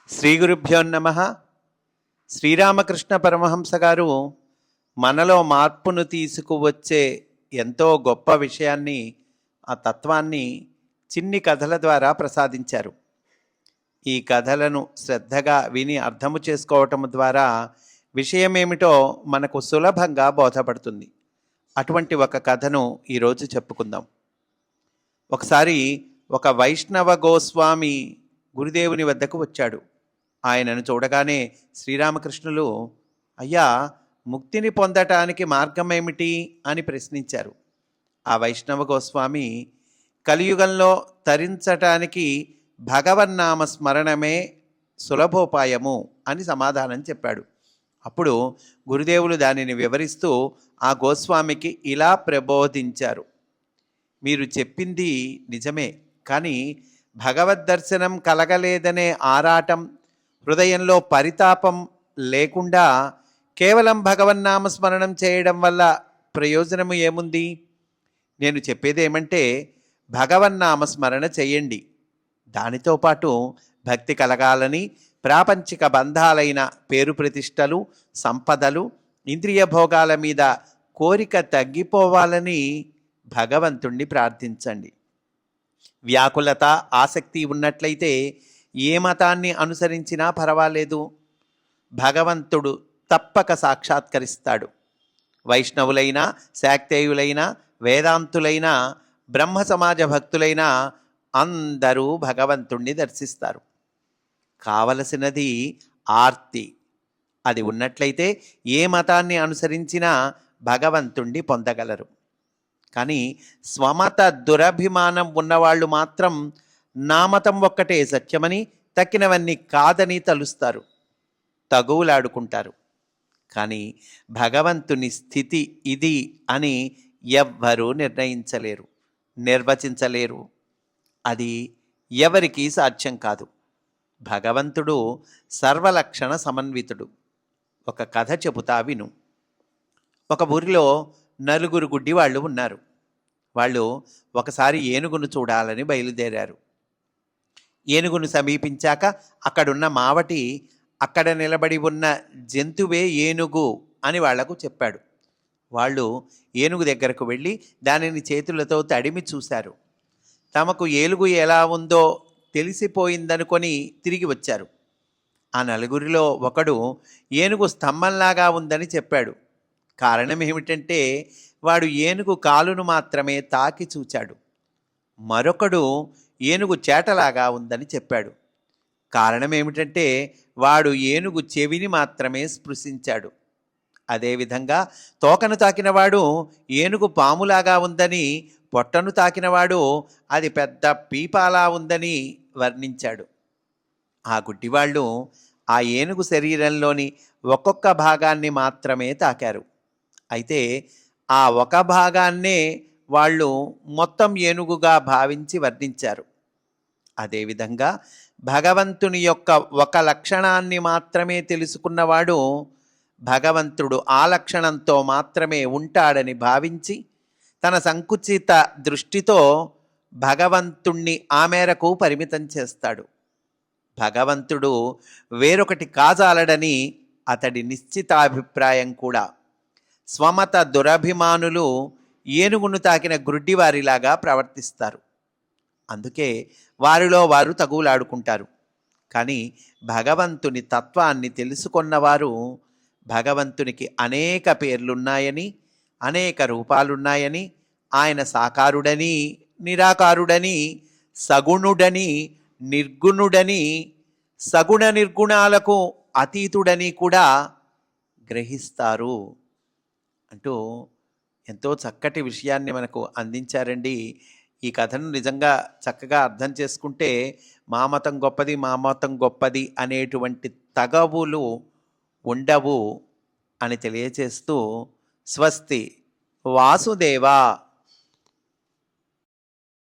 శ్రీ గురుభ్యో నమః. శ్రీరామకృష్ణ పరమహంస గారు మనలో మార్పును తీసుకువచ్చే ఎంతో గొప్ప విషయాన్ని, ఆ తత్వాన్ని చిన్ని కథల ద్వారా ప్రసాదించారు. ఈ కథలను శ్రద్ధగా విని అర్థము చేసుకోవటం ద్వారా విషయమేమిటో మనకు సులభంగా బోధపడుతుంది. అటువంటి ఒక కథను ఈరోజు చెప్పుకుందాం. ఒకసారి ఒక వైష్ణవ గోస్వామి గురుదేవుని వద్దకు వచ్చాడు. ఆయనను చూడగానే శ్రీరామకృష్ణులు, అయ్యా, ముక్తిని పొందటానికి మార్గం ఏమిటి అని ప్రశ్నించారు. ఆ వైష్ణవ గోస్వామి, కలియుగంలో తరించటానికి భగవన్నామ స్మరణమే సులభోపాయము అని సమాధానం చెప్పాడు. అప్పుడు గురుదేవులు దానిని వివరిస్తూ ఆ గోస్వామికి ఇలా ప్రబోధించారు. మీరు చెప్పింది నిజమే, కానీ భగవద్దర్శనం కలగలేదనే ఆరాటం, హృదయంలో పరితాపం లేకుండా కేవలం భగవన్నామస్మరణం చేయడం వల్ల ప్రయోజనము ఏముంది? నేను చెప్పేది ఏమంటే, భగవన్నామస్మరణ చేయండి. దానితో పాటు భక్తి కలగాలని, ప్రాపంచిక బంధాలైన పేరు ప్రతిష్టలు, సంపదలు, ఇంద్రియ భోగాల మీద కోరిక తగ్గిపోవాలని భగవంతుణ్ణి ప్రార్థించండి. వ్యాకులత, ఆసక్తి ఉన్నట్లయితే ఏ మతాన్ని అనుసరించినా పర్వాలేదు, భగవంతుడు తప్పక సాక్షాత్కరిస్తాడు. వైష్ణవులైనా, శాక్తేయులైనా, వేదాంతులైనా, బ్రహ్మ సమాజ భక్తులైనా అందరూ భగవంతుణ్ణి దర్శిస్తారు. కావలసినది ఆర్తి. అది ఉన్నట్లయితే ఏ మతాన్ని అనుసరించినా భగవంతుణ్ణి పొందగలరు. కానీ స్వమత దురభిమానం ఉన్నవాళ్ళు మాత్రం నా మతం ఒక్కటే సత్యమని, తక్కినవన్నీ కాదని తలుస్తారు, తగువులాడుకుంటారు. కానీ భగవంతుని స్థితి ఇది అని ఎవ్వరూ నిర్ణయించలేరు, నిర్వచించలేరు. అది ఎవరికీ సాధ్యం కాదు. భగవంతుడు సర్వలక్షణ సమన్వితుడు. ఒక కథ చెబుతా విను. ఒక ఊరిలో నలుగురు గుడ్డి వాళ్ళు ఉన్నారు. వాళ్ళు ఒకసారి ఏనుగును చూడాలని బయలుదేరారు. ఏనుగును సమీపించాక అక్కడున్న మావటి, అక్కడ నిలబడి ఉన్న జంతువే ఏనుగు అని వాళ్లకు చెప్పాడు. వాళ్ళు ఏనుగు దగ్గరకు వెళ్ళి దానిని చేతులతో తడిమి చూశారు. తమకు ఏనుగు ఎలా ఉందో తెలిసిపోయిందనుకొని తిరిగి వచ్చారు. ఆ నలుగురిలో ఒకడు ఏనుగు స్తంభంలాగా ఉందని చెప్పాడు. కారణం ఏమిటంటే వాడు ఏనుగు కాలును మాత్రమే తాకి చూచాడు. మరొకడు ఏనుగు చేటలాగా ఉందని చెప్పాడు. కారణం ఏమిటంటే వాడు ఏనుగు చెవిని మాత్రమే స్పృశించాడు. అదేవిధంగా తోకను తాకినవాడు ఏనుగు పాములాగా ఉందని, పొట్టను తాకినవాడు అది పెద్ద పీపాలా ఉందని వర్ణించాడు. ఆ గుడ్డివాళ్ళు ఆ ఏనుగు శరీరంలోని ఒక్కొక్క భాగాన్ని మాత్రమే తాకారు. అయితే ఆ ఒక భాగాన్నే వాళ్ళు మొత్తం ఏనుగుగా భావించి వర్ణించారు. అదేవిధంగా భగవంతుని యొక్క ఒక లక్షణాన్ని మాత్రమే తెలుసుకున్నవాడు భగవంతుడు ఆ లక్షణంతో మాత్రమే ఉంటాడని భావించి తన సంకుచిత దృష్టితో భగవంతుణ్ణి ఆ మేరకు పరిమితం చేస్తాడు. భగవంతుడు వేరొకటి కాజాలడని అతడి నిశ్చితాభిప్రాయం కూడా. స్వమత దురభిమానులు ఏనుగును తాకిన గుడ్డివారిలాగా ప్రవర్తిస్తారు. అందుకే వారిలో వారు తగులాడుకుంటారు. కానీ భగవంతుని తత్వాన్ని తెలుసుకున్నవారు భగవంతునికి అనేక పేర్లున్నాయని, అనేక రూపాలున్నాయని, ఆయన సాకారుడని, నిరాకారుడని, సగుణుడని, నిర్గుణుడని, సగుణ నిర్గుణాలకు అతీతుడని కూడా గ్రహిస్తారు అంటూ ఎంతో చక్కటి విషయాన్ని మనకు అందించారండి. ఈ కథను నిజంగా చక్కగా అర్థం చేసుకుంటే మా మతం గొప్పది, మా మతం గొప్పది అనేటువంటి తగవులు ఉండవు అని తెలియచేస్తూ, స్వస్తి వాసుదేవా.